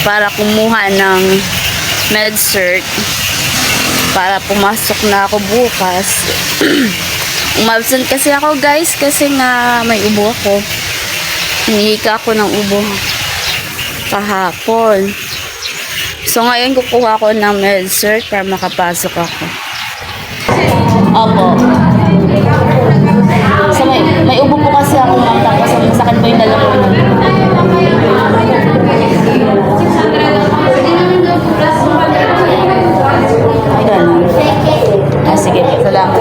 para kumuha ng med-cert para pumasok na ako bukas. Umabsent kasi ako guys kasi nga may ubo ako. Hinihika ako ng ubo kahapon. So ngayon kukuha ko ng med-cert para makapasok ako. Opo. So may ubo po kasi ako ma'am, tapos masakit po yung lalamunan. Sige, salamat.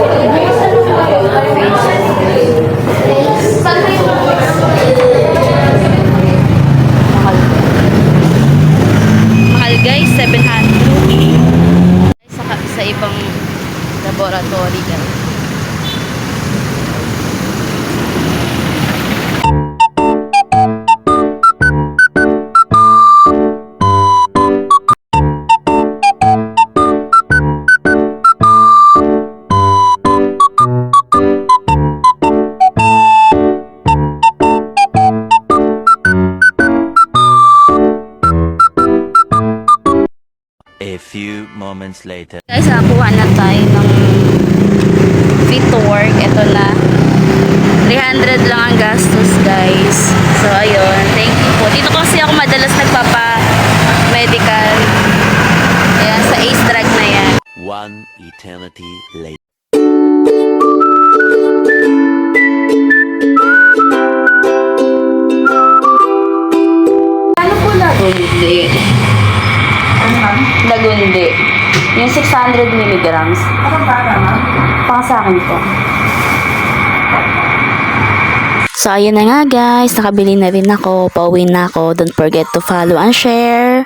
Mahal guys, 700 sa ibang laboratory guys. A few moments later. Guys, nakakuha na tayo ng fit to work. Ito na. 300 lang ang gastos, guys. So, ayun. Thank you po. Dito kasi ako madalas nagpapa-medical. Ayan, sa Ace Drug na yan. One eternity later. Ano po Lagundi? Lagundi. Yung 600 milligrams. Ano para ma'am? Pang sa akin po. So, ayun na nga guys. Nakabili na rin ako. Pauwi na ako. Don't forget to follow and share.